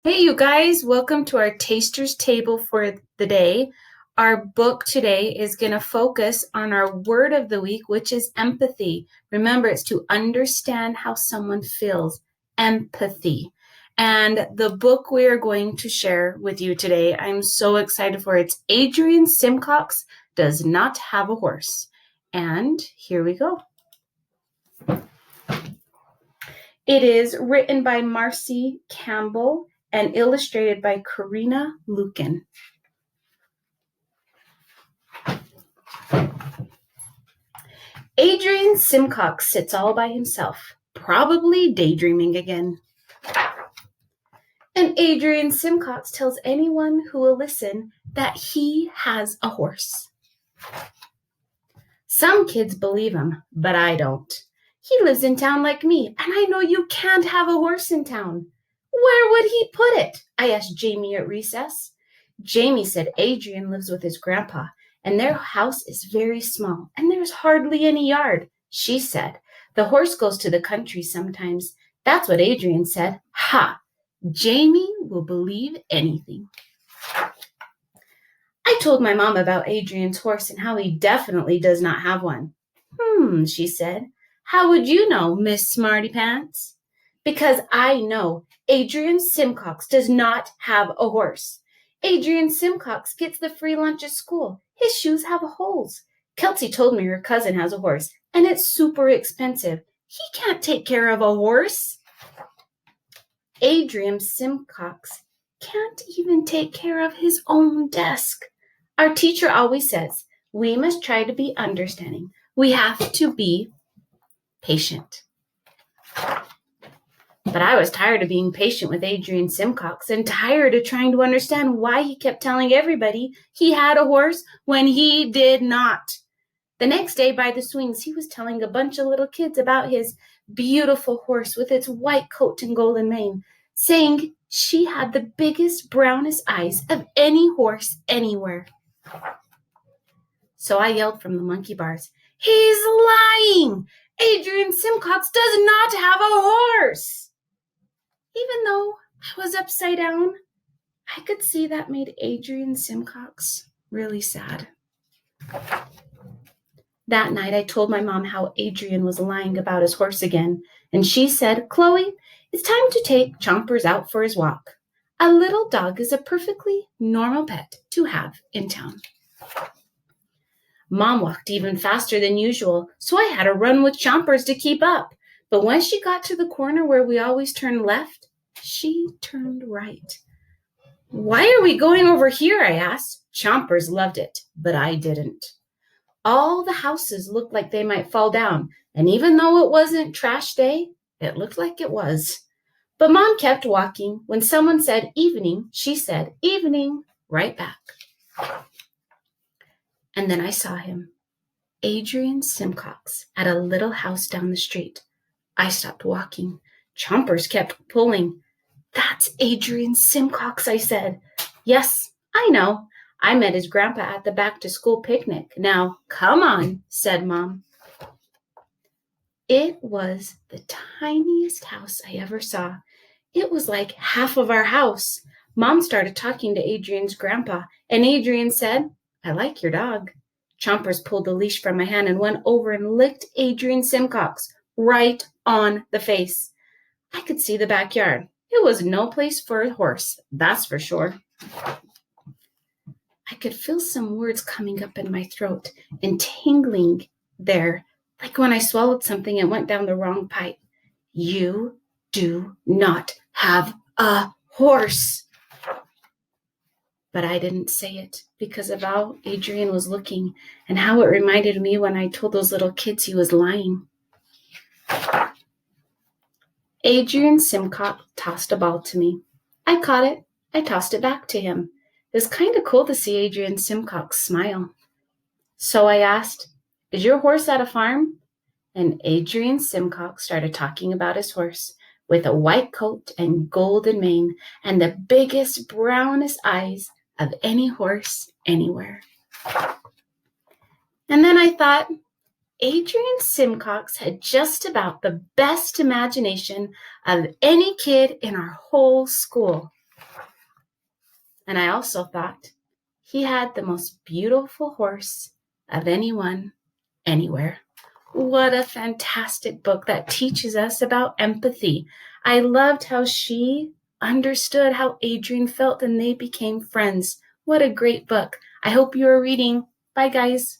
Hey, you guys, welcome to our taster's table for the day. Our book today is going to focus on our word of the week, which is empathy. Remember, it's to understand how someone feels, empathy. And the book we are going to share with you today, I'm so excited for it. It's Adrian Simcox Does Not Have a Horse. And here we go. It is written by Marcy Campbell and illustrated by Karina Lukin. Adrian Simcox sits all by himself, probably daydreaming again. And Adrian Simcox tells anyone who will listen that he has a horse. Some kids believe him, but I don't. He lives in town like me, and I know you can't have a horse in town. Where would he put it? I asked Jamie at recess. Jamie said Adrian lives with his grandpa, and their house is very small, and there's hardly any yard. She said, the horse goes to the country sometimes. That's what Adrian said. Ha! Jamie will believe anything. I told my mom about Adrian's horse and how he definitely does not have one. She said. How would you know, Miss Smarty Pants? Because I know Adrian Simcox does not have a horse. Adrian Simcox gets the free lunch at school. His shoes have holes. Kelsey told me her cousin has a horse, and it's super expensive. He can't take care of a horse. Adrian Simcox can't even take care of his own desk. Our teacher always says, we must try to be understanding. We have to be patient. But I was tired of being patient with Adrian Simcox and tired of trying to understand why he kept telling everybody he had a horse when he did not. The next day by the swings, he was telling a bunch of little kids about his beautiful horse with its white coat and golden mane, saying she had the biggest, brownest eyes of any horse anywhere. So I yelled from the monkey bars, he's lying! Adrian Simcox does not have a horse! Even though I was upside down, I could see that made Adrian Simcox really sad. That night, I told my mom how Adrian was lying about his horse again, and she said, Chloe, it's time to take Chompers out for his walk. A little dog is a perfectly normal pet to have in town. Mom walked even faster than usual, so I had to run with Chompers to keep up. But when she got to the corner where we always turn left, she turned right. Why are we going over here? I asked. Chompers loved it, but I didn't. All the houses looked like they might fall down, and even though it wasn't trash day, it looked like it was. But Mom kept walking. When someone said evening, she said evening right back. And then I saw him, Adrian Simcox, at a little house down the street. I stopped walking. Chompers kept pulling. That's Adrian Simcox, I said. Yes, I know. I met his grandpa at the back-to-school picnic. Now, come on, said Mom. It was the tiniest house I ever saw. It was like half of our house. Mom started talking to Adrian's grandpa, and Adrian said, I like your dog. Chompers pulled the leash from my hand and went over and licked Adrian Simcox right on the face. I could see the backyard. It was no place for a horse, that's for sure. I could feel some words coming up in my throat and tingling there, like when I swallowed something and went down the wrong pipe. You do not have a horse. But I didn't say it because of how Adrian was looking and how it reminded me when I told those little kids he was lying. Adrian Simcox tossed a ball to me. I caught it. I tossed it back to him. It was kind of cool to see Adrian Simcox smile. So I asked, is your horse at a farm? And Adrian Simcox started talking about his horse with a white coat and golden mane and the biggest, brownest eyes of any horse anywhere. And then I thought, Adrian Simcox had just about the best imagination of any kid in our whole school. And I also thought he had the most beautiful horse of anyone, anywhere. What a fantastic book that teaches us about empathy. I loved how she understood how Adrian felt and they became friends. What a great book. I hope you are reading. Bye, guys.